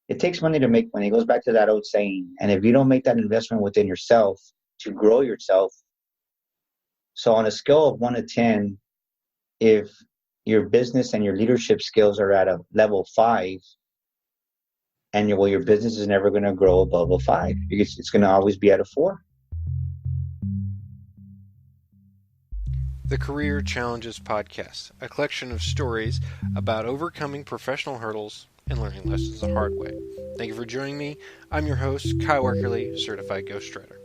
it takes money to make money. It goes back to that old saying. And if you don't make that investment within yourself to grow yourself, so on a scale of 1 to 10, if your business and your leadership skills are at a level 5, and your business is never going to grow above a 5, it's going to always be at a 4. The Career Challenges Podcast, a collection of stories about overcoming professional hurdles and learning lessons the hard way. Thank you for joining me. I'm your host, Kyle Werkerly, certified ghostwriter.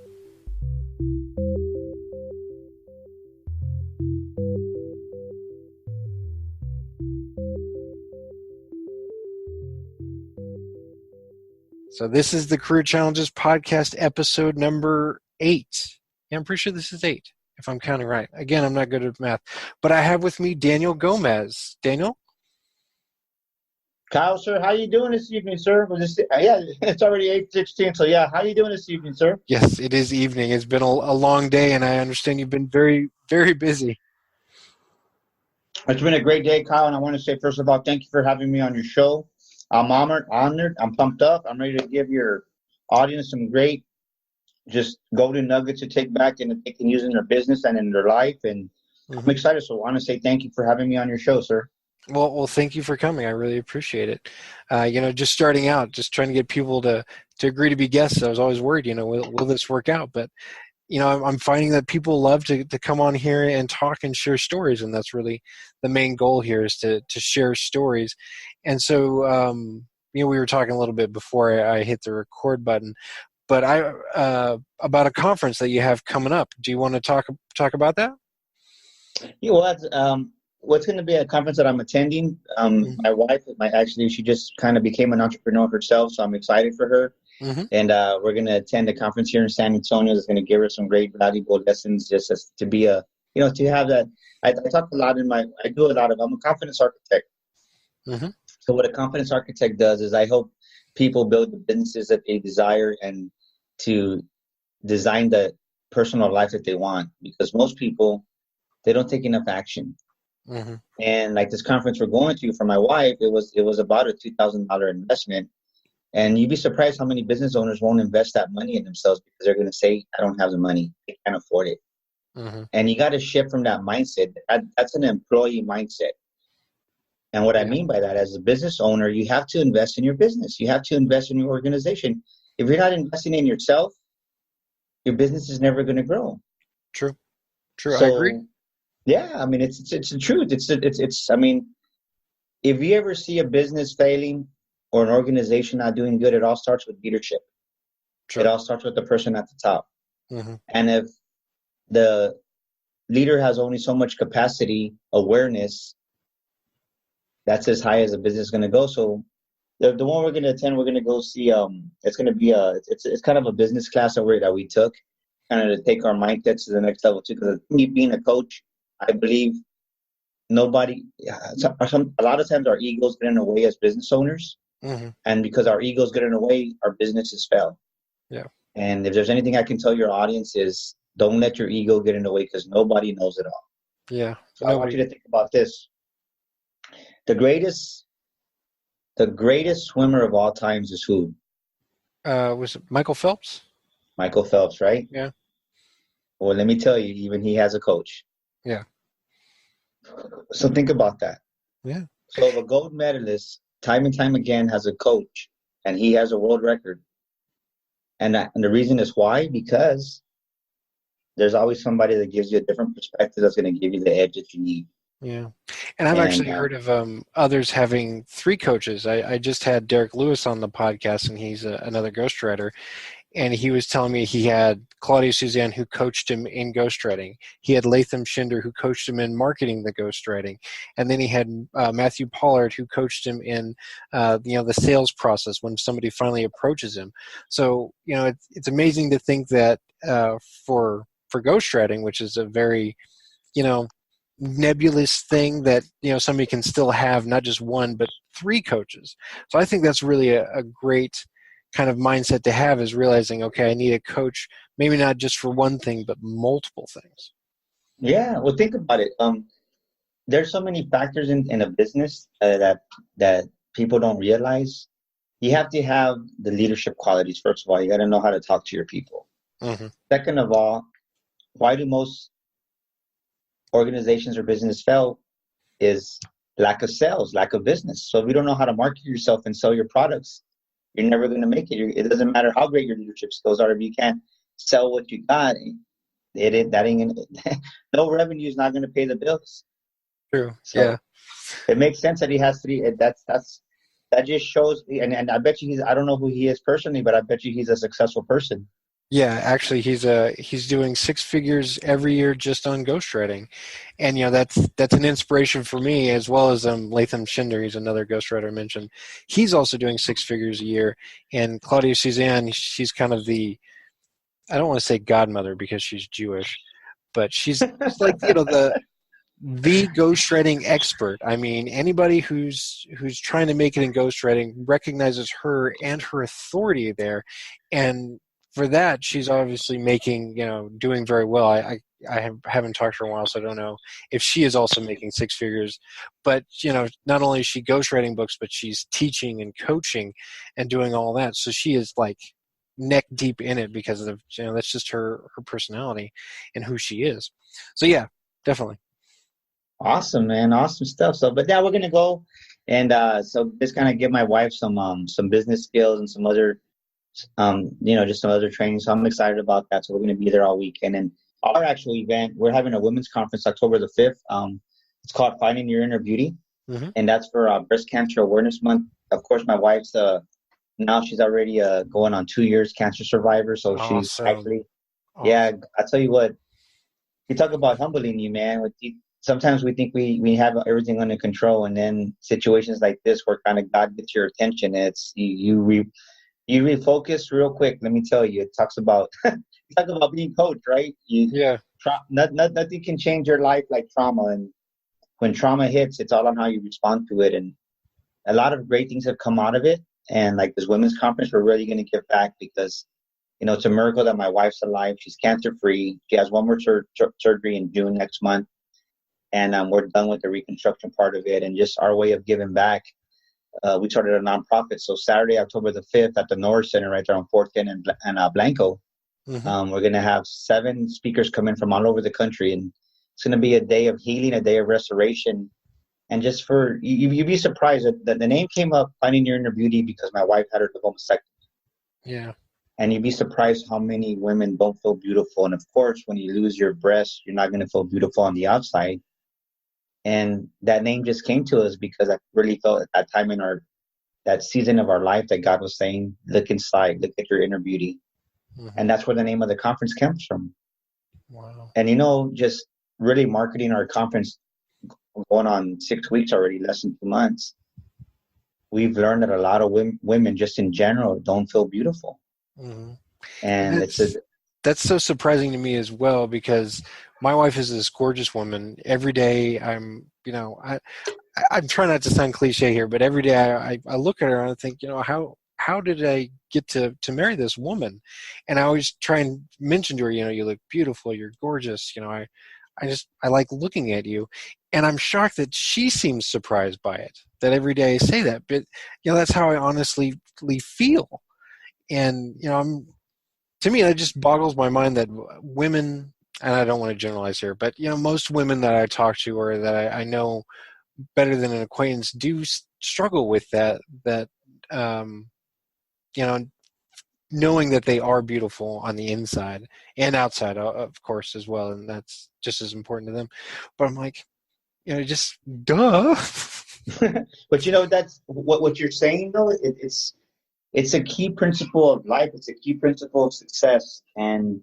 So this is the Career Challenges Podcast, episode number 8. Yeah, I'm pretty sure this is 8, if I'm counting right. Again, I'm not good at math. But I have with me Daniel Gomez. Daniel? Kyle, sir, how you doing this evening, sir? It's already 8:16, so yeah, how you doing this evening, sir? Yes, it is evening. It's been a long day, and I understand you've been very, very busy. It's been a great day, Kyle, and I want to say, first of all, thank you for having me on your show. I'm honored, I'm pumped up. I'm ready to give your audience some great, just golden nuggets to take back and they can use in their business and in their life, and I'm excited, so I want to say thank you for having me on your show, sir. Well, thank you for coming. I really appreciate it. Just starting out, just trying to get people to agree to be guests. I was always worried, will this work out? But, I'm finding that people love to come on here and talk and share stories. And that's really the main goal here, is to share stories. And so, we were talking a little bit before I hit the record button, but about a conference that you have coming up. Do you want to talk about that? Yeah, well, what's going to be a conference that I'm attending. My wife, she just kind of became an entrepreneur herself, so I'm excited for her. And we're going to attend a conference here in San Antonio that's going to give her some great valuable lessons, just as to be to have that. I talk a lot I'm a confidence architect. So what a confidence architect does is I help people build the businesses that they desire and to design the personal life that they want, because most people, they don't take enough action. And like this conference we're going to for my wife, it was about a $2,000 investment. And you'd be surprised how many business owners won't invest that money in themselves because they're going to say, I don't have the money. I can't afford it. And you got to shift from that mindset. That's an employee mindset. And what I mean by that, as a business owner, you have to invest in your business. You have to invest in your organization. If you're not investing in yourself, your business is never going to grow. True. So, I agree. Yeah, I mean, it's the truth. I mean, if you ever see a business failing or an organization not doing good, it all starts with leadership. It all starts with the person at the top. And if the leader has only so much capacity, awareness, that's as high as a business is going to go. So the one we're going to attend, we're going to go see, it's going to be it's kind of a business class that we took, kind of to take our mindsets to the next level too. Because me being a coach, I believe a lot of times our egos get in the way as business owners. And because our egos get in the way, our businesses fail. Yeah. And if there's anything I can tell your audience is, don't let your ego get in the way, because nobody knows it all. Yeah. So I want you to think about this. The greatest swimmer of all times is who? Was it Michael Phelps? Michael Phelps, right? Yeah. Well, let me tell you, even he has a coach. Yeah. So think about that. Yeah. So the gold medalist, time and time again, has a coach, and he has a world record. And the reason is why? Because there's always somebody that gives you a different perspective that's going to give you the edge that you need. Yeah. And I've actually heard of others having 3 coaches. I just had Derek Lewis on the podcast, and he's another ghostwriter. And he was telling me he had Claudia Suzanne, who coached him in ghostwriting. He had Latham Shinder, who coached him in marketing the ghostwriting. And then he had Matthew Pollard, who coached him in the sales process when somebody finally approaches him. So, it's amazing to think that for ghostwriting, which is a very, nebulous thing, that somebody can still have not just 1 but 3 coaches. So I think that's really a great kind of mindset to have, is realizing, okay, I need a coach, maybe not just for one thing, but multiple things. Yeah, well, think about it. There's so many factors in a business that people don't realize. you have to have the leadership qualities. First of all, you got to know how to talk to your people. Mm-hmm. Second of all, why do most organizations or business fail is lack of sales, lack of business. So if you don't know how to market yourself and sell your products, you're never going to make it. It doesn't matter how great your leadership skills are. If you can't sell what you got, that ain't gonna, no revenue is not going to pay the bills. True. So yeah. It makes sense that he has three. That just shows. And I bet you I don't know who he is personally, but I bet you he's a successful person. Yeah, actually, he's doing 6 figures every year just on ghostwriting, and that's an inspiration for me, as well as Latham Shinder. He's another ghostwriter I mentioned. He's also doing 6 figures a year, and Claudia Suzanne, she's kind of I don't want to say godmother because she's Jewish, but she's like the ghostwriting expert. I mean, anybody who's trying to make it in ghostwriting recognizes her and her authority there, and for that, she's obviously doing very well. I haven't talked to her in a while, so I don't know if she is also making 6 figures. But not only is she ghostwriting books, but she's teaching and coaching and doing all that. So she is like neck deep in it because of that's just her personality and who she is. So yeah, definitely. Awesome, man. Awesome stuff. So, but yeah, we're gonna go and so just kind of give my wife some business skills and some other just some other training. So I'm excited about that. So we're going to be there all weekend. And our actual event, we're having a women's conference October the 5th. It's called Finding Your Inner Beauty. Mm-hmm. And that's for Breast Cancer Awareness Month. Of course, my wife's now she's already going on 2 years cancer survivor. So awesome. She's actually, yeah, I tell you what, you talk about humbling you, man. Sometimes we think we have everything under control. And then situations like this where kind of God gets your attention, it's you refocus real quick. Let me tell you, it talks about being coached, right? Nothing can change your life like trauma, and when trauma hits, it's all on how you respond to it. And a lot of great things have come out of it. And like this women's conference, we're really going to give back because it's a miracle that my wife's alive. She's cancer free. She has one more surgery in June next month, and we're done with the reconstruction part of it. And just our way of giving back. We started a nonprofit. So Saturday, October the 5th at the Norris Center right there on 4th and Blanco, mm-hmm. We're going to have 7 speakers come in from all over the country. And it's going to be a day of healing, a day of restoration. And just for, you'd be surprised that the name came up, Finding Your Inner Beauty, because my wife had her vasectomy. Yeah. And you'd be surprised how many women don't feel beautiful. And of course, when you lose your breast, you're not going to feel beautiful on the outside. And that name just came to us because I really felt at that time in that season of our life that God was saying, look inside, look at your inner beauty. Mm-hmm. And that's where the name of the conference comes from. Wow. And, just really marketing our conference going on 6 weeks already, less than 2 months. We've learned that a lot of women just in general don't feel beautiful. Mm-hmm. And that's so surprising to me as well, because my wife is this gorgeous woman. Every day I'm trying not to sound cliche here, but every day I look at her and I think, how did I get to marry this woman? And I always try and mention to her, you look beautiful, you're gorgeous. I like looking at you. And I'm shocked that she seems surprised by it, that every day I say that. But, that's how I honestly feel. And, to me, it just boggles my mind that women, and I don't want to generalize here, but, most women that I talk to or that I know better than an acquaintance do struggle with that, knowing that they are beautiful on the inside and outside, of course, as well. And that's just as important to them. But I'm like, just duh. But, that's what you're saying, though. It's a key principle of life. It's a key principle of success. And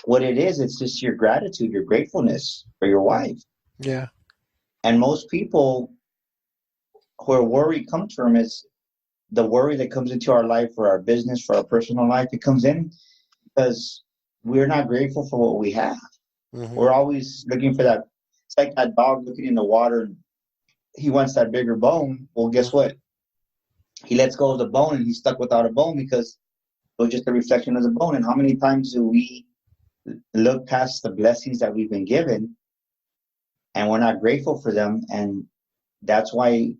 what it is, it's just your gratitude, your gratefulness for your wife. Yeah. And most people, where worry comes from is the worry that comes into our life for our business, for our personal life. It comes in because we're not grateful for what we have. Mm-hmm. We're always looking for that. It's like that dog looking in the water. He wants that bigger bone. Well, guess what? He lets go of the bone and he's stuck without a bone because it was just a reflection of the bone. And how many times do we look past the blessings that we've been given and we're not grateful for them? And that's why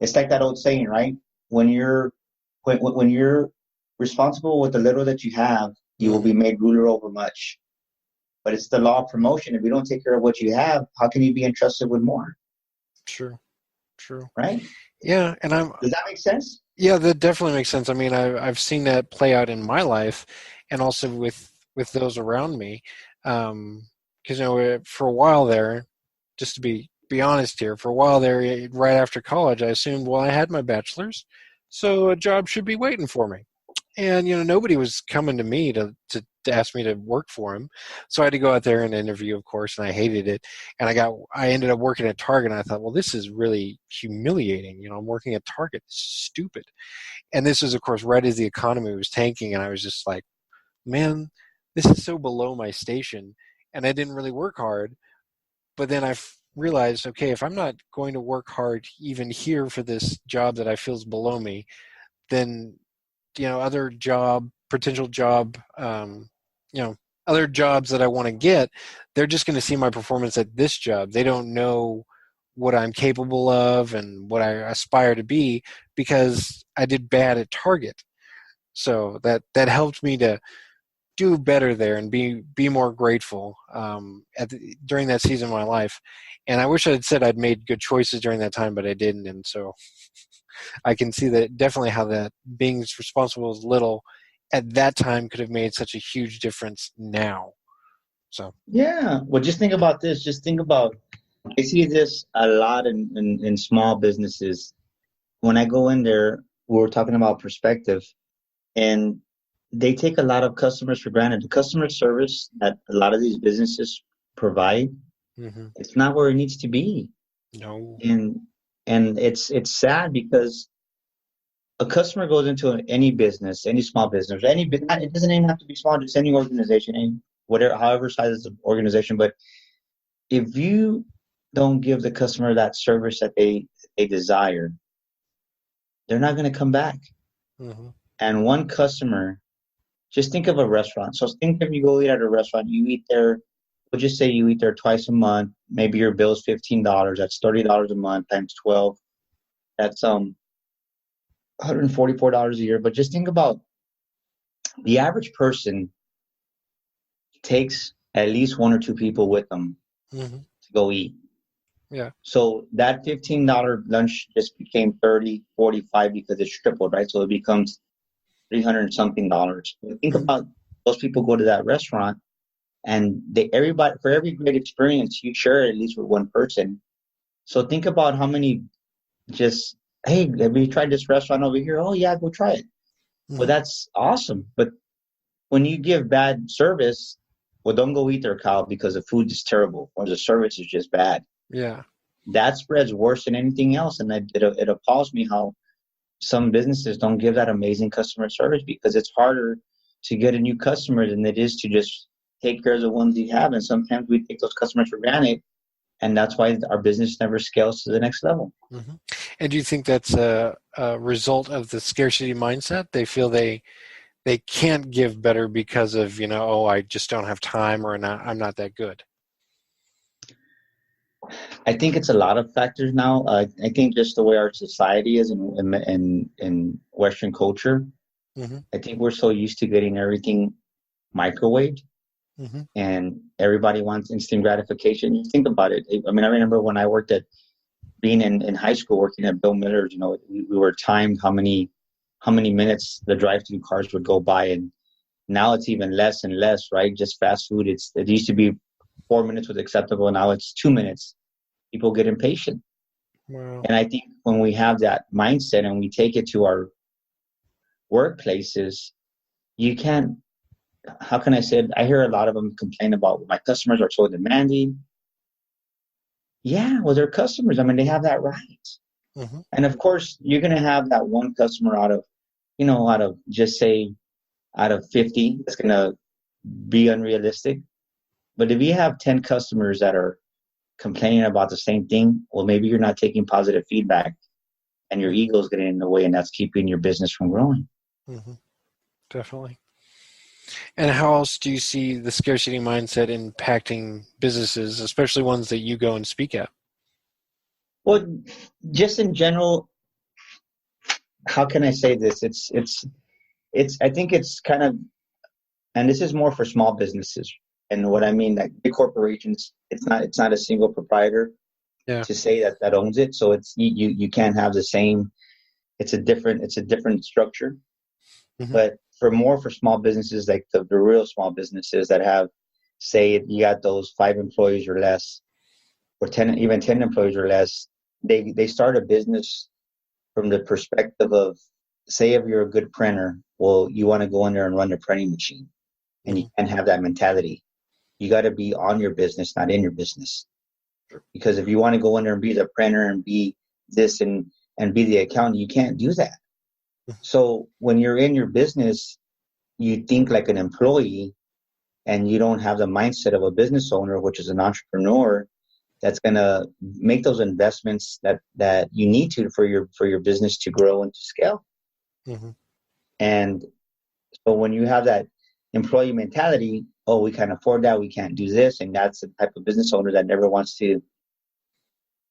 it's like that old saying, right? when you're when you're responsible with the little that you have, you will be made ruler over much. But it's the law of promotion. If you don't take care of what you have, how can you be entrusted with more? True. Right? Yeah, and Does that make sense? Yeah, that definitely makes sense. I mean, I've seen that play out in my life, and also with those around me. Because for a while there, just to be honest here, for a while there, right after college, I assumed, well, I had my bachelor's, so a job should be waiting for me. And nobody was coming to me to ask me to work for him, so I had to go out there and interview, of course, and I hated it. And I ended up working at Target, and I thought, well, this is really humiliating. I'm working at Target. This is stupid. And this was, of course, right as the economy was tanking, and I was just like, man, this is so below my station. And I didn't really work hard. But then I realized, okay, if I'm not going to work hard even here for this job that I feel is below me, then other potential job, other jobs that I want to get, they're just going to see my performance at this job. They don't know what I'm capable of and what I aspire to be because I did bad at Target. So that helped me to do better there and be more grateful during that season of my life. And I wish I had said I'd made good choices during that time, but I didn't. And so I can see that definitely how that being responsible as little at that time could have made such a huge difference now. So yeah, well, just think about this. Just think about, I see this a lot in small businesses. When I go in there, we're talking about perspective, and they take a lot of customers for granted. The customer service that a lot of these businesses provide, it's not where it needs to be. No. And it's sad because a customer goes into any business, any small business, it doesn't even have to be small, just any organization, any whatever, however size the organization. But if you don't give the customer that service that they desire, they're not going to come back. And one customer, just think of a restaurant. So think if you go eat at a restaurant, you eat there, we'll just say you eat there twice a month. Maybe your bill is $15. That's $30 a month times 12. That's $144 a year. But just think about the average person takes at least one or two people with them to go eat. Yeah. So that $15 lunch just became 30, 45 because it's tripled, right? So it becomes 300 and something dollars. Think about those people go to that restaurant, and everybody, for every great experience, you share it at least with one person. So think about how many just, hey, have you tried this restaurant over here? Oh yeah, go try it. Well, that's awesome. But when you give bad service, well, don't go eat their cow because the food is terrible or the service is just bad. Yeah. That spreads worse than anything else. And it appalls me how some businesses don't give that amazing customer service, because it's harder to get a new customer than it is to just take care of the ones you have. And sometimes we take those customers for granted, and that's why our business never scales to the next level. And do you think that's a result of the scarcity mindset? They feel they can't give better because of, oh, I just don't have time, or I'm not that good? I think it's a lot of factors now. I think just the way our society is in Western culture, I think we're so used to getting everything microwaved, and everybody wants instant gratification. You think about it. I mean, I remember when I worked being in high school, working at Bill Miller's, we were timed how many minutes the drive-through cars would go by, and now it's even less and less, right? Just fast food. It used to be 4 minutes was acceptable. Now it's 2 minutes. People get impatient. Wow. And I think when we have that mindset and we take it to our workplaces, you can't, how can I say it? I hear a lot of them complain about my customers are so demanding. Yeah, well, they're customers. I mean, they have that right. And of course, you're going to have that one customer out of 50, that's going to be unrealistic. But if you have 10 customers that are complaining about the same thing, well, maybe you're not taking positive feedback, and your ego's getting in the way, and that's keeping your business from growing. Definitely. And how else do you see the scarcity mindset impacting businesses, especially ones that you go and speak at? Well, just in general, how can I say this? I think it's kind of, and this is more for small businesses. And what I mean, like big corporations, it's not a single proprietor to say that owns it. So it's, you can't have the same, it's a different structure. Mm-hmm. But for small businesses, like the real small businesses that have, say you got those 5 employees or less, or 10 employees or less, they start a business from the perspective of, say if you're a good printer, well, you want to go in there and run the printing machine, and you can't have that mentality. You got to be on your business, not in your business. Because if you want to go in there and be the printer and be this and be the accountant, you can't do that. So when you're in your business, you think like an employee, and you don't have the mindset of a business owner, which is an entrepreneur, that's going to make those investments that you need to for your business to grow and to scale. Mm-hmm. And so when you have that employee mentality, oh, we can't afford that, we can't do this, and that's the type of business owner that never wants to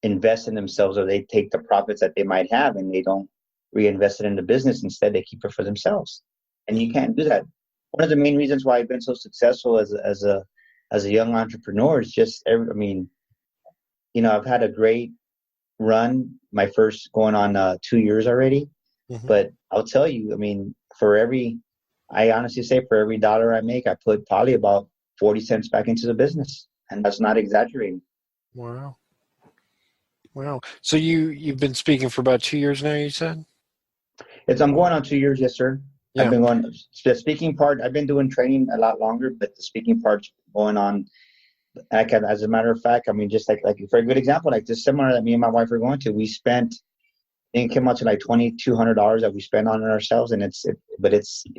invest in themselves, or they take the profits that they might have and they don't reinvest it in the business. Instead, they keep it for themselves, and you can't do that. One of the main reasons why I've been so successful as a young entrepreneur is just, I've had a great run. My first going on 2 years already. Mm-hmm. But I'll tell you, I honestly say for every dollar I make, I put probably about 40 cents back into the business. And that's not exaggerating. Wow. So you've been speaking for about 2 years now, you said? I'm going on 2 years, yes, sir. Yeah. I've been going, the speaking part, I've been doing training a lot longer, but the speaking part's going on. As a matter of fact, just like for a good example, like this seminar that me and my wife are going to, we spent, I think it came out to like $2,200 that we spent on it ourselves. And it's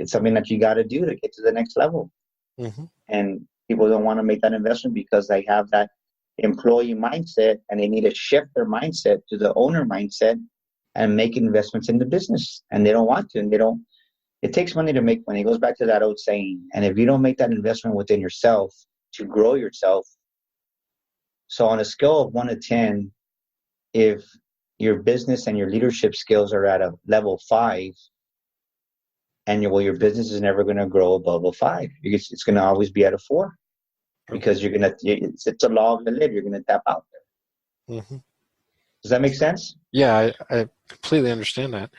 something that you got to do to get to the next level. Mm-hmm. And people don't want to make that investment because they have that employee mindset, and they need to shift their mindset to the owner mindset and make investments in the business. And they don't want to, and it takes money to make money. It goes back to that old saying. And if you don't make that investment within yourself to grow yourself, so on a scale of 1 to 10, if your business and your leadership skills are at a level 5, and your business is never going to grow above a 5. It's going to always be at a 4, because it's a law of the lid. You're going to tap out there. Mm-hmm. Does that make sense? Yeah, I completely understand that.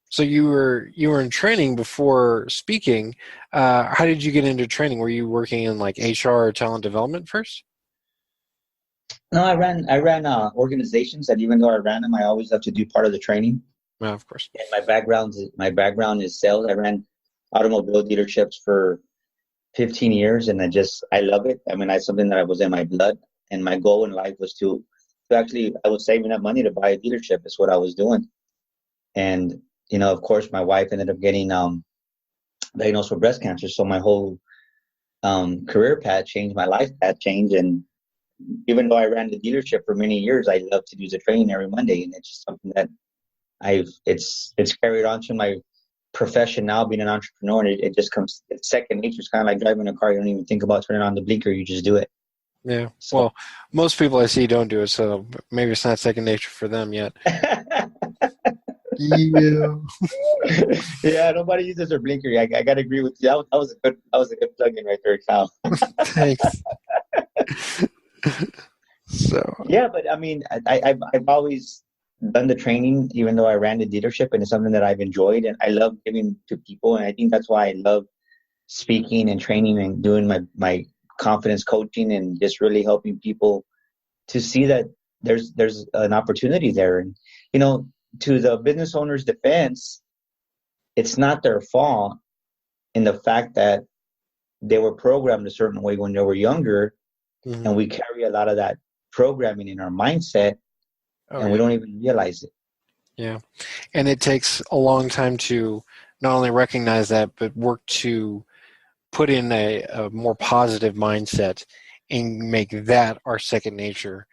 So you were in training before speaking. How did you get into training? Were you working in like HR or talent development first? No, I ran organizations, and even though I ran them, I always have to do part of the training. Yeah, of course. And my background is sales. I ran automobile dealerships for 15 years, and I love it. That's something that was in my blood, and my goal in life was to actually, I was saving up money to buy a dealership. Is what I was doing. And of course, my wife ended up getting diagnosed with breast cancer. So my whole career path changed, my life path changed. And even though I ran the dealership for many years, I love to do the training every Monday. And it's just something that it's carried on to my profession now, being an entrepreneur. And it just comes, it's second nature. It's kind of like driving a car. You don't even think about turning on the blinker. You just do it. Yeah. So, well, most people I see don't do it. So maybe it's not second nature for them yet. Yeah. Yeah, nobody uses their blinker. I got to agree with you. That was a good plug-in right there, Cal. Thanks. So yeah, but I've always done the training, even though I ran the dealership, and it's something that I've enjoyed, and I love giving to people, and I think that's why I love speaking and training and doing my confidence coaching, and just really helping people to see that there's an opportunity there. And to the business owner's defense, it's not their fault in the fact that they were programmed a certain way when they were younger. Mm-hmm. And we carry a lot of that programming in our mindset, and we don't even realize it. Yeah. And it takes a long time to not only recognize that, but work to put in a more positive mindset and make that our second nature.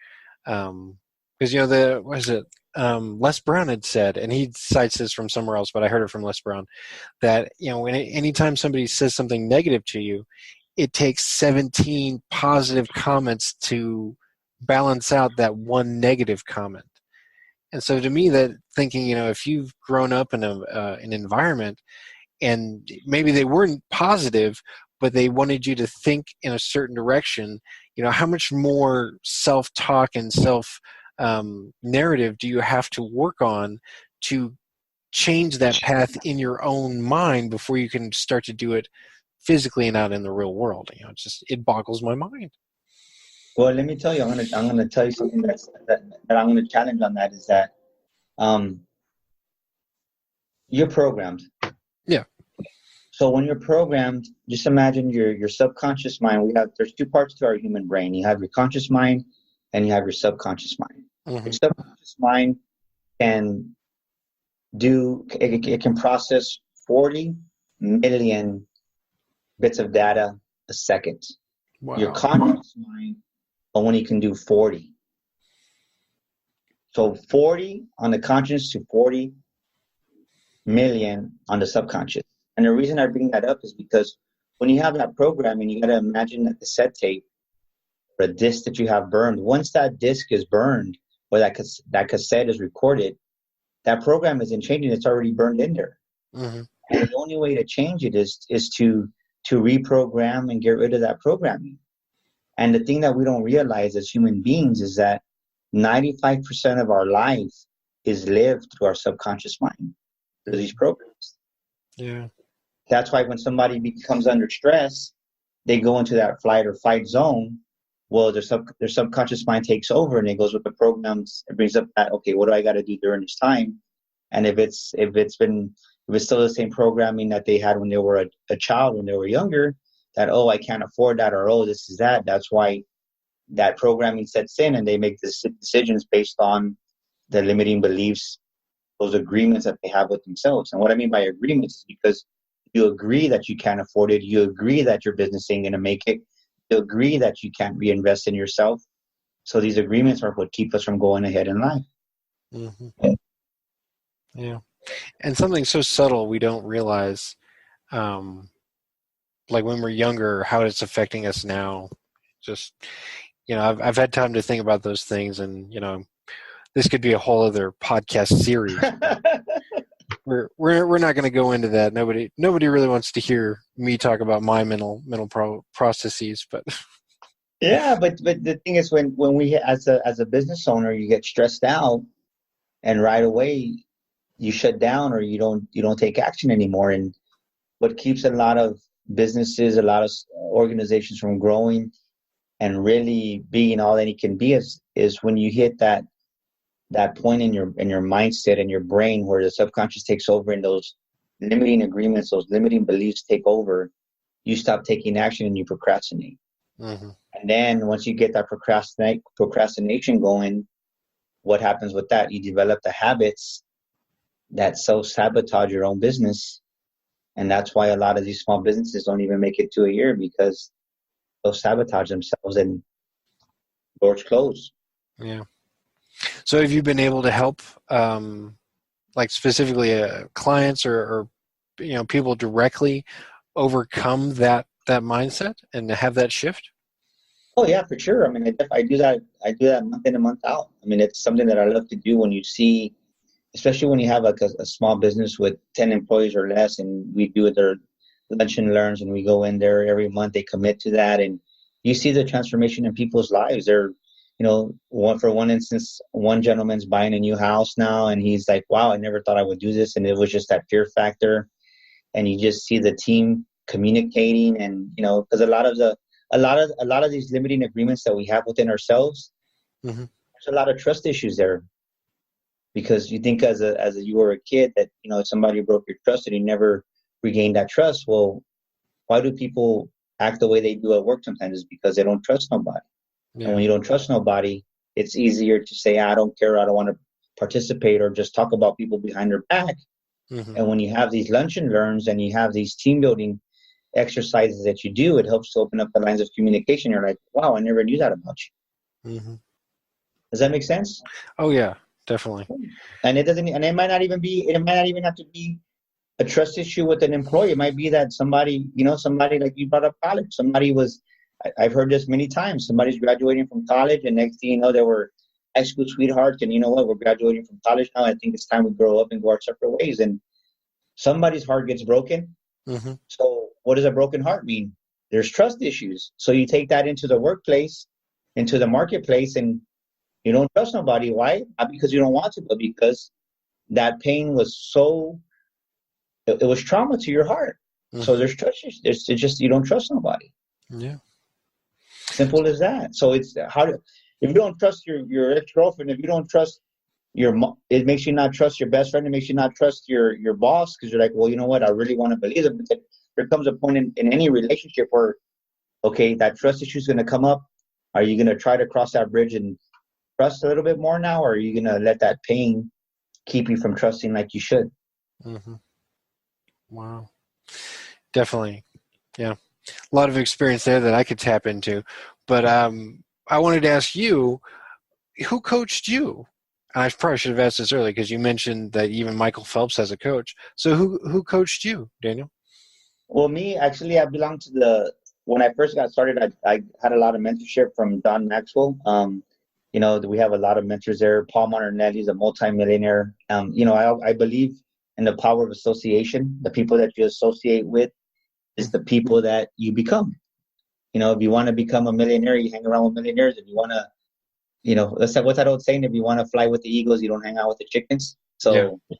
Because, Les Brown had said, and he cites this from somewhere else, but I heard it from Les Brown, that, anytime somebody says something negative to you, it takes 17 positive comments to balance out that one negative comment. And so to me, that thinking, if you've grown up in an environment and maybe they weren't positive, but they wanted you to think in a certain direction, how much more self-talk and narrative do you have to work on to change that path in your own mind before you can start to do it physically and out in the real world? It boggles my mind. Well, let me tell you, I'm gonna tell you something that I'm gonna challenge on. That is that you're programmed. Yeah. So when you're programmed, just imagine your subconscious mind. There's two parts to our human brain. You have your conscious mind and you have your subconscious mind. Mm-hmm. Your subconscious mind can it can process 40 million bits of data a second. Wow. Your conscious mind only can do 40. So 40 on the conscious to 40 million on the subconscious. And the reason I bring that up is because when you have that programming, you got to imagine that cassette tape or a disc that you have burned. Once that disc is burned or that cassette is recorded, that program isn't changing. It's already burned in there. Mm-hmm. And the only way to change it is to reprogram and get rid of that programming. And the thing that we don't realize as human beings is that 95% of our life is lived through our subconscious mind, through these programs. Yeah. That's why when somebody becomes under stress, they go into that flight or fight zone. Well, their subconscious mind takes over and it goes with the programs. It brings up that, okay, what do I got to do during this time? And if it's still the same programming that they had when they were a child, when they were younger, that, oh, I can't afford that, or, oh, this is that. That's why that programming sets in and they make decisions based on the limiting beliefs, those agreements that they have with themselves. And what I mean by agreements is because you agree that you can't afford it. You agree that your business ain't going to make it. You agree that you can't reinvest in yourself. So these agreements are what keep us from going ahead in life. Mm-hmm. Yeah. And something so subtle we don't realize, like when we're younger, how it's affecting us now. Just, I've had time to think about those things, and, this could be a whole other podcast series. We're not going to go into that. Nobody really wants to hear me talk about my mental processes, but yeah, but the thing is, when we as a business owner, you get stressed out, and right away you shut down or you don't take action anymore. And what keeps a lot of businesses, a lot of organizations from growing and really being all that it can be is when you hit that point in your mindset and your brain where the subconscious takes over and those limiting agreements, those limiting beliefs take over, you stop taking action and you procrastinate. Mm-hmm. And then once you get that procrastination going, what happens with that? You develop the habits that self-sabotage your own business. And that's why a lot of these small businesses don't even make it to a year, because they'll sabotage themselves and doors close. Yeah. So have you been able to help, like specifically clients or people directly overcome that mindset and have that shift? Oh yeah, for sure. I mean, I do that month in and month out. I mean, it's something that I love to do when you see, especially when you have like a small business with 10 employees or less, and we do their lunch and learns, and we go in there every month. They commit to that, and you see the transformation in people's lives. They're, for one instance, one gentleman's buying a new house now, and he's like, "Wow, I never thought I would do this," and it was just that fear factor. And you just see the team communicating, and because a lot of these limiting agreements that we have within ourselves, mm-hmm. there's a lot of trust issues there. Because you think as you were a kid that, somebody broke your trust and you never regained that trust. Well, why do people act the way they do at work sometimes? Is because they don't trust nobody. Yeah. And when you don't trust nobody, it's easier to say, I don't care, I don't want to participate, or just talk about people behind their back. Mm-hmm. And when you have these lunch and learns and you have these team building exercises that you do, it helps to open up the lines of communication. You're like, wow, I never knew that about you. Mm-hmm. Does that make sense? Oh yeah. Definitely. And it might not even have to be a trust issue with an employee. It might be that somebody like you brought up college. I've heard this many times. Somebody's graduating from college and next thing you know, high school sweethearts, and you know what? We're graduating from college now. I think it's time we grow up and go our separate ways. And somebody's heart gets broken. Mm-hmm. So what does a broken heart mean? There's trust issues. So you take that into the workplace, into the marketplace, and you don't trust nobody. Why? Not because you don't want to, but because that pain was so, it was trauma to your heart. Mm-hmm. So there's trust issues. It's just, you don't trust nobody. Yeah. Simple as that. So it's if you don't trust your ex-girlfriend, if you don't trust it makes you not trust your best friend. It makes you not trust your boss, because you're like, well, you know what? I really want to believe it. But there comes a point in any relationship where, okay, that trust issue is going to come up. Are you going to try to cross that bridge and trust a little bit more now? Or are you going to let that pain keep you from trusting like you should? Mm-hmm. Wow. Definitely. Yeah. A lot of experience there that I could tap into. But I wanted to ask you, who coached you? I probably should have asked this earlier because you mentioned that even Michael Phelps has a coach. So who coached you, Daniel? Well, me, actually, I belong to when I first got started, I had a lot of mentorship from Don Maxwell. You know, we have a lot of mentors there. Paul Montanelli is a multimillionaire. You know, I believe in the power of association. The people that you associate with is the people that you become. You know, if you want to become a millionaire, you hang around with millionaires. If you want to, you know, what's that old saying? If you want to fly with the eagles, you don't hang out with the chickens. So, you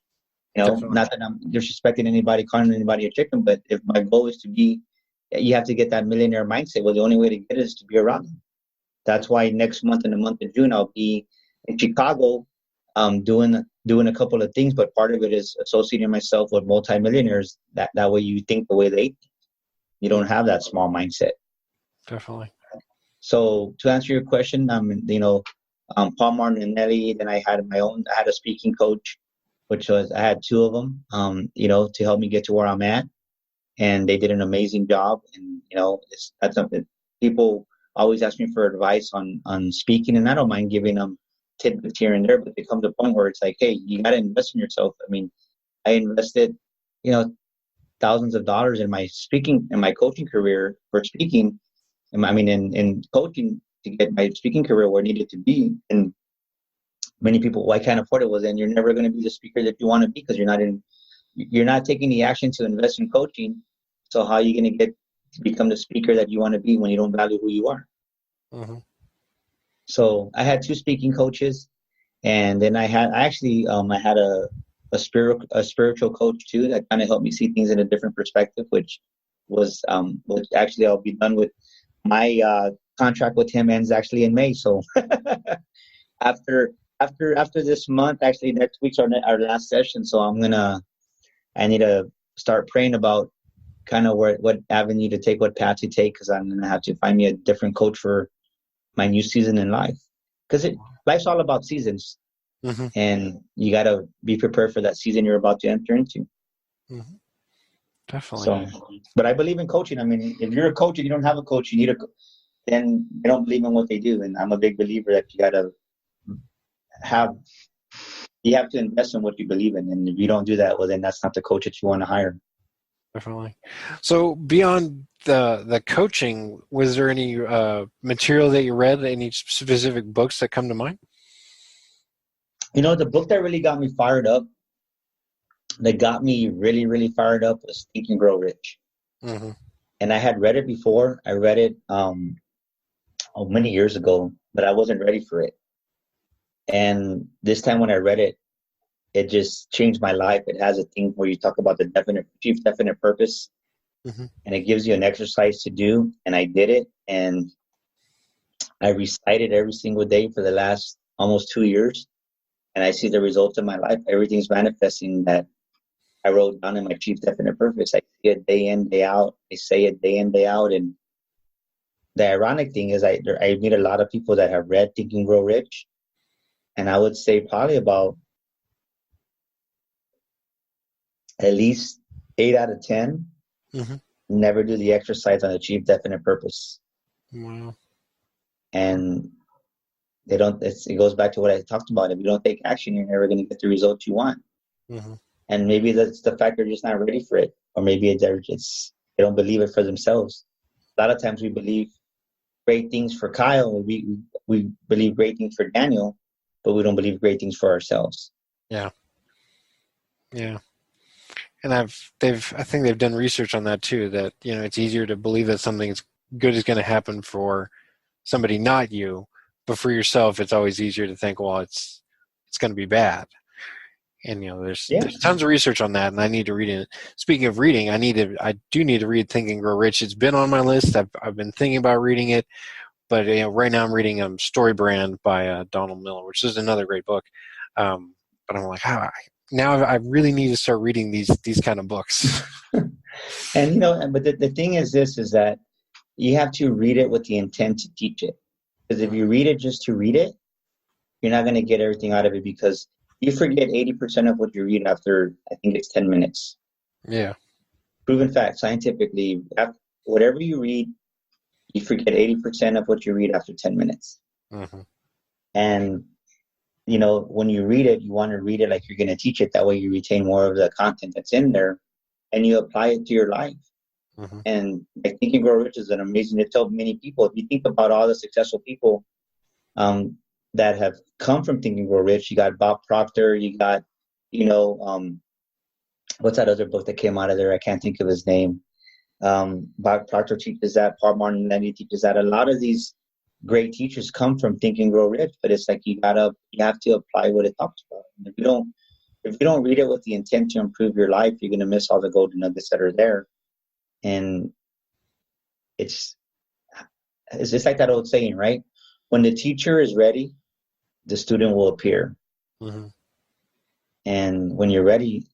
know, definitely. Not that I'm disrespecting anybody, calling anybody a chicken, but if my goal is to be, you have to get that millionaire mindset. Well, the only way to get it is to be around them. That's why next month, in the month of June, I'll be in Chicago, doing a couple of things. But part of it is associating myself with multimillionaires. That way, you think the way they think. You don't have that small mindset. Definitely. So to answer your question, you know, Paul Martinelli. Then I had a speaking coach, which was, I had two of them, you know, to help me get to where I'm at. And they did an amazing job. And, you know, that's something people always ask me for advice on speaking, and I don't mind giving them tidbits here and there, but there comes a point where it's like, hey, you got to invest in yourself. I mean, I invested, you know, thousands of dollars in my coaching career for speaking. I mean, in coaching to get my speaking career where it needed to be. And many people, well, I can't afford it. Well, then you're never going to be the speaker that you want to be, because you're not taking the action to invest in coaching. So how are you going to get to become the speaker that you want to be when you don't value who you are? Mm-hmm. So I had two speaking coaches, and then I had a spiritual coach too that kind of helped me see things in a different perspective, which actually I'll be done with. My contract with him ends actually in May. So after this month, actually next week's our last session. So I need to start praying about kind of what avenue to take, what path to take, because I'm going to have to find me a different coach for my new season in life. Because life's all about seasons. Mm-hmm. And you got to be prepared for that season you're about to enter into. Mm-hmm. Definitely. So, but I believe in coaching. I mean, if you're a coach and you don't have a coach, then they don't believe in what they do. And I'm a big believer that you have to invest in what you believe in. And if you don't do that, well, then that's not the coach that you want to hire. Definitely. So beyond the coaching, was there any material that you read, any specific books that come to mind? You know, the book that really got me fired up, that got me really, really fired up, was Think and Grow Rich. Mm-hmm. And I had read it before. I read it many years ago, but I wasn't ready for it. And this time when I read it, it just changed my life. It has a thing where you talk about the chief definite purpose, mm-hmm. and it gives you an exercise to do. And I did it, and I recited every single day for the last almost 2 years. And I see the results of my life. Everything's manifesting that I wrote down in my chief definite purpose. I see it day in, day out. I say it day in, day out. And the ironic thing is I meet a lot of people that have read Think and Grow Rich. And I would say probably about at least 8 out of 10 mm-hmm. never do the exercise on the chief definite purpose. Wow. And it goes back to what I talked about. If you don't take action, you're never going to get the results you want. Mm-hmm. And maybe that's the fact they're just not ready for it. Or maybe they don't believe it for themselves. A lot of times we believe great things for Kyle. We believe great things for Daniel. but we don't believe great things for ourselves. Yeah. Yeah. And I think they've done research on that too, that, it's easier to believe that something good is going to happen for somebody, not you, but for yourself, it's always easier to think, well, it's going to be bad. And, there's tons of research on that, and I need to read it. Speaking of reading, I do need to read Think and Grow Rich. It's been on my list. I've been thinking about reading it, but right now I'm reading Story Brand by Donald Miller, which is another great book. But I'm like, now I really need to start reading these kind of books. And but the thing is that you have to read it with the intent to teach it. Because if you read it just to read it, you're not going to get everything out of it, because you forget 80% of what you read after, I think it's 10 minutes. Yeah. Proven fact, scientifically, whatever you read, you forget 80% of what you read after 10 minutes. Mm-hmm. And, when you read it, you want to read it like you're going to teach it. That way you retain more of the content that's in there and you apply it to your life. Mm-hmm. And I Think and Grow Rich is an amazing, it tells many people, if you think about all the successful people that have come from Think and Grow Rich, you got Bob Proctor, you got, what's that other book that came out of there? I can't think of his name. Bob Proctor teaches that, Paul Martin teaches that. A lot of these great teachers come from Think and Grow Rich, but it's like you have to apply what it talks about. And if you don't read it with the intent to improve your life, you're going to miss all the golden nuggets that are there. And it's just like that old saying, right? When the teacher is ready, the student will appear. Mm-hmm. And when you're ready,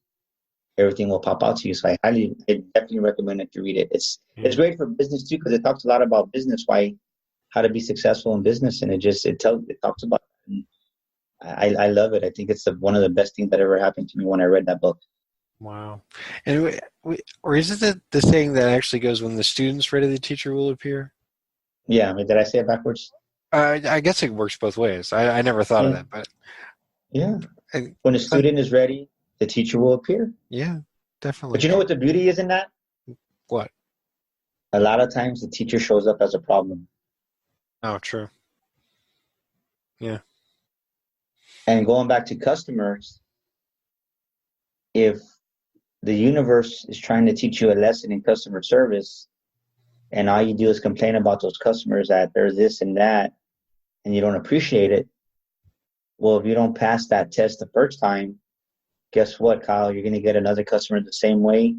everything will pop out to you. So I definitely recommend that you read it. It's great for business too, because it talks a lot about business, how to be successful in business, and it talks about it. And I love it. I think it's one of the best things that ever happened to me when I read that book. Wow. And or is it the saying that actually goes, when the student's ready, the teacher will appear? Yeah. I mean, did I say it backwards? I guess it works both ways. I never thought of that, but yeah. When the student is ready, the teacher will appear. Yeah, definitely. But you know what the beauty is in that? What? A lot of times the teacher shows up as a problem. Oh, true. Yeah. And going back to customers, if the universe is trying to teach you a lesson in customer service, and all you do is complain about those customers that they're this and that, and you don't appreciate it, well, if you don't pass that test the first time, guess what, Kyle? You're going to get another customer the same way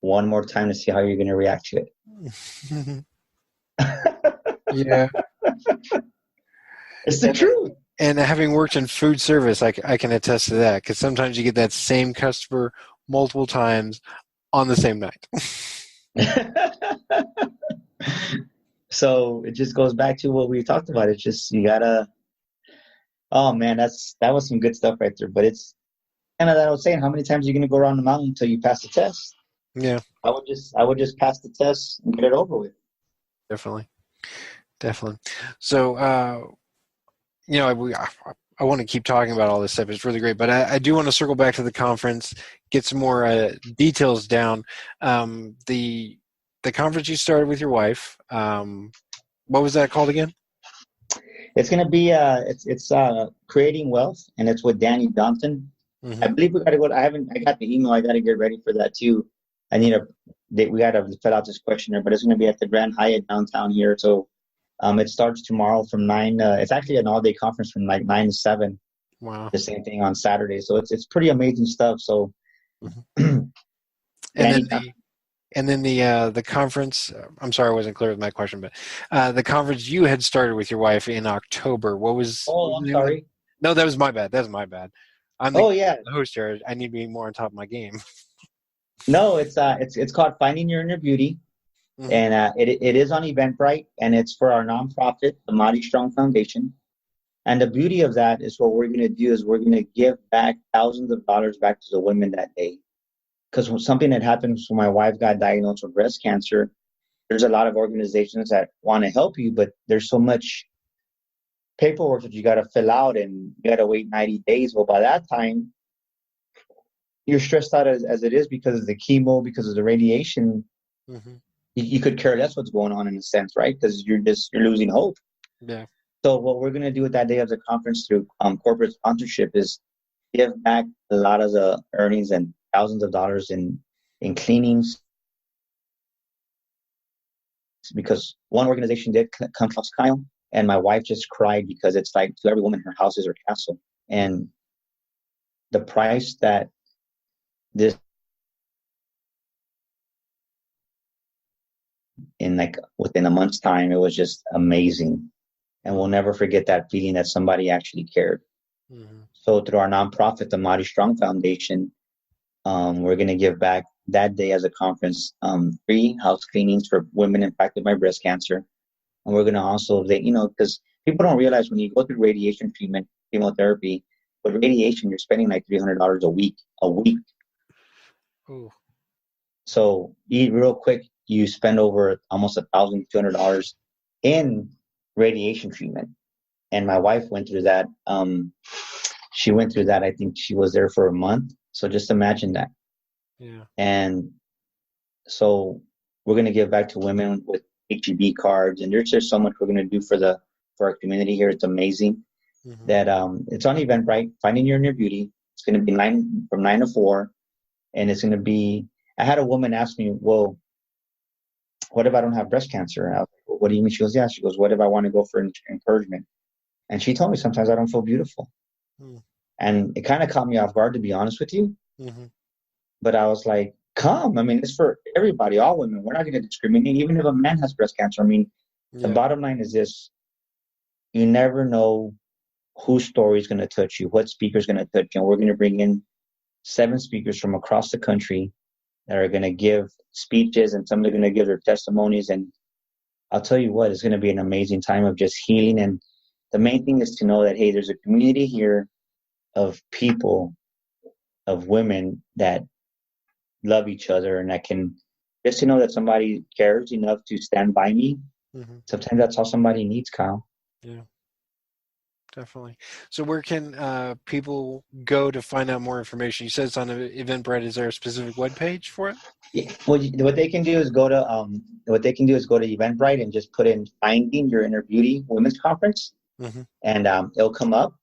one more time to see how you're going to react to it. Yeah. It's the truth. And having worked in food service, I can attest to that, because sometimes you get that same customer multiple times on the same night. So it just goes back to what we talked about. It's just, you gotta, oh man, that was some good stuff right there. But it's kind of that I was saying, how many times are you going to go around the mountain until you pass the test? Yeah. I would just pass the test and get it over with. Definitely. So, I want to keep talking about all this stuff. It's really great, but I do want to circle back to the conference, get some more details down. The conference you started with your wife, what was that called again? It's going to be it's Creating Wealth, and it's with Danny Johnson. Mm-hmm. I believe we got to go. I got the email. I got to get ready for that too. We got to fill out this questionnaire, but it's going to be at the Grand Hyatt downtown here. So it starts tomorrow from 9. It's actually an all-day conference from like 9 to 7. Wow. The same thing on Saturday. So it's pretty amazing stuff. So, mm-hmm. And then the conference. I'm sorry, I wasn't clear with my question, but the conference you had started with your wife in October. What was? Oh, I'm sorry. No, that was my bad. I'm the host here. I need to be more on top of my game. No, it's called Finding Your Inner Beauty. Mm-hmm. And it is on Eventbrite, and it's for our nonprofit, the Mighty Strong Foundation. And the beauty of that is what we're going to do is we're going to give back thousands of dollars back to the women that day. Because something that happened when my wife got diagnosed with breast cancer, there's a lot of organizations that want to help you, but there's so much paperwork that you got to fill out, and you got to wait 90 days. Well, by that time, you're stressed out as it is because of the chemo, because of the radiation. Mm-hmm. You could care less what's going on in a sense, right? Because you're losing hope. Yeah. So what we're going to do with that day of the conference through corporate sponsorship is give back a lot of the earnings and thousands of dollars in cleanings, because one organization did come across Kyle, and my wife just cried because it's like to every woman, her house is her castle. And the price that this in like within a month's time, it was just amazing. And we'll never forget that feeling that somebody actually cared. Mm-hmm. So through our nonprofit, the Mighty Strong Foundation, we're going to give back that day as a conference, free house cleanings for women impacted by breast cancer. And we're going to also, because people don't realize when you go through radiation treatment, chemotherapy, with radiation, you're spending like $300 a week. Ooh. So real quick, you spend over almost $1,200 in radiation treatment. And my wife went through that. She went through that. I think she was there for a month. So just imagine that. Yeah. And so we're going to give back to women with HEB cards. And there's just so much we're going to do for our community here. It's amazing. Mm-hmm. That it's on Eventbrite, Finding Your Inner Beauty. It's going to be from 9 to 4. And it's going to be, I had a woman ask me, well, what if I don't have breast cancer? I was like, well, what do you mean? She goes, yeah. She goes, what if I want to go for encouragement? And she told me sometimes I don't feel beautiful. Mm. And it kind of caught me off guard, to be honest with you. Mm-hmm. But I was like, come. I mean, it's for everybody, all women. We're not going to discriminate, even if a man has breast cancer. I mean, The bottom line is this. You never know whose story is going to touch you, what speaker is going to touch you. And we're going to bring in 7 speakers from across the country that are going to give speeches, and some are going to give their testimonies. And I'll tell you what, it's going to be an amazing time of just healing. And the main thing is to know that, hey, there's a community here of people, of women that love each other, and that can, just to know that somebody cares enough to stand by me. Mm-hmm. Sometimes that's all somebody needs, Kyle. Yeah. Definitely. So where can people go to find out more information? You said it's on Eventbrite. Is there a specific webpage for it? Yeah. Well, what they can do is go to Eventbrite and just put in Finding Your Inner Beauty Women's Conference, mm-hmm. and it'll come up.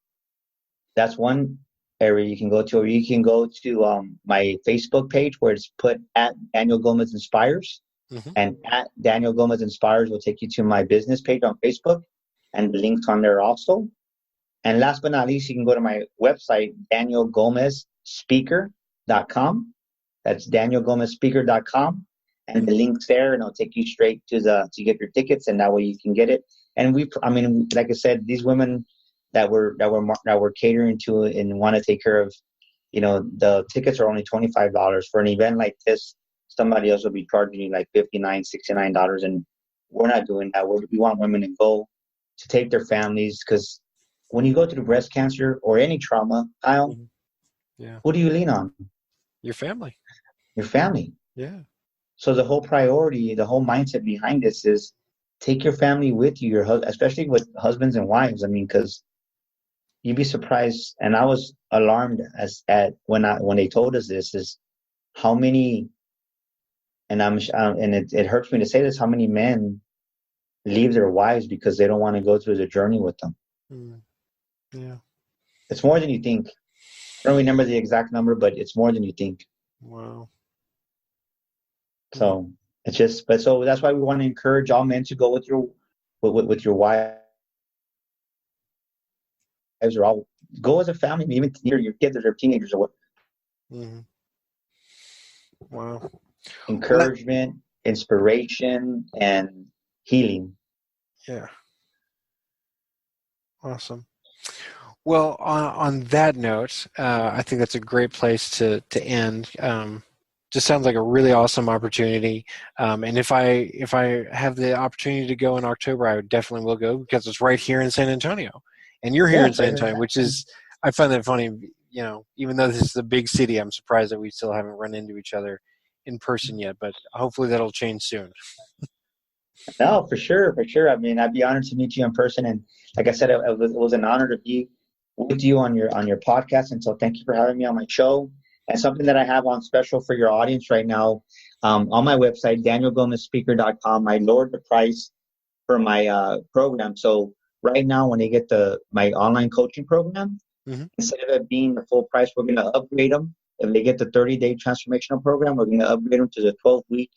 That's one area you can go to, or you can go to my Facebook page where it's put at Daniel Gomez Inspires, mm-hmm. and at Daniel Gomez Inspires will take you to my business page on Facebook, and the link's on there also. And last but not least, you can go to my website, danielgomezspeaker.com. That's danielgomezspeaker.com. And the link's there, and it'll take you straight to get your tickets, and that way you can get it. And like I said, these women that we're catering to and want to take care of, the tickets are only $25 for an event like this. Somebody else will be charging you like $59, $69, and we're not doing that. We want women to go, to take their families, because when you go through breast cancer or any trauma, Kyle, yeah, who do you lean on? Your family. Your family. Yeah. So the whole priority, the whole mindset behind this is take your family with you, especially with husbands and wives. I mean, because you'd be surprised, and I was alarmed when they told us this, is how many, and it hurts me to say this, how many men leave their wives because they don't want to go through the journey with them. Mm. Yeah. It's more than you think. I don't remember the exact number, but it's more than you think. Wow. So so that's why we want to encourage all men to go with your wives, or all go as a family, even your kids or teenagers or what. Mm-hmm. Wow. Encouragement, inspiration, and healing. Yeah. Awesome. Well, on that note, I think that's a great place to end. Just sounds like a really awesome opportunity. And if I have the opportunity to go in October, I definitely will go, because it's right here in San Antonio, and you're here in San Antonio, which is, I find that funny. Even though this is a big city, I'm surprised that we still haven't run into each other in person yet. But hopefully that'll change soon. No, for sure. I mean, I'd be honored to meet you in person, and like I said, it was an honor to be with you on your podcast. And so thank you for having me on my show. And something that I have on special for your audience right now, on my website, danielgomezspeaker.com, I lowered the price for my program. So right now, when they get my online coaching program, instead of it being the full price, we're going to upgrade them. If they get the 30-day transformational program, we're going to upgrade them to the 12-week,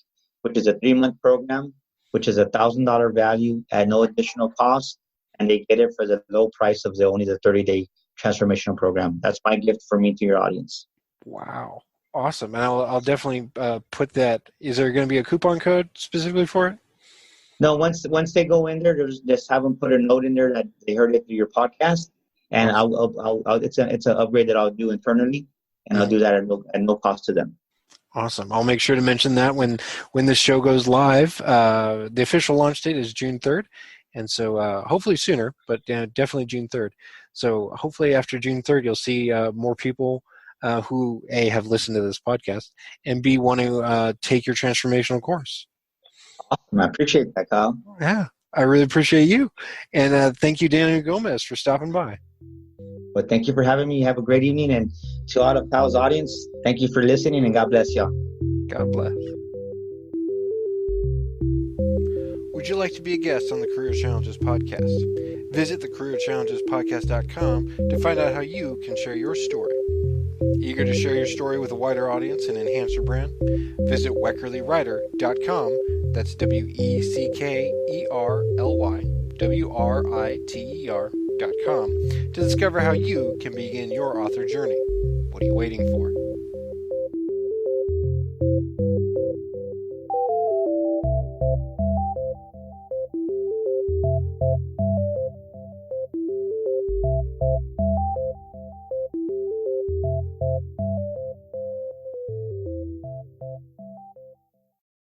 which is a 3-month program, which is $1,000 value at no additional cost, and they get it for the low price of only the 30-day transformational program. That's my gift for me to your audience. Wow. Awesome. And I'll definitely put that. Is there going to be a coupon code specifically for it? No, once they go in there, just have them put a note in there that they heard it through your podcast, and awesome. It's an upgrade that I'll do internally, and I'll do that at no cost to them. Awesome. I'll make sure to mention that when this show goes live. The official launch date is June 3rd, and so hopefully sooner, but definitely June 3rd. So hopefully after June 3rd, you'll see more people who A, have listened to this podcast, and B, want to take your transformational course. Awesome. I appreciate that, Kyle. Yeah, I really appreciate you. And thank you, Daniel Gomez, for stopping by. Well, thank you for having me. Have a great evening. And to all of Kyle's audience, thank you for listening, and God bless y'all. God bless. Would you like to be a guest on the Career Challenges podcast? Visit thecareerchallengespodcast.com to find out how you can share your story. Eager to share your story with a wider audience and enhance your brand? Visit weckerlywriter.com. That's WECKERLYWRITER.com to discover how you can begin your author journey. What are you waiting for?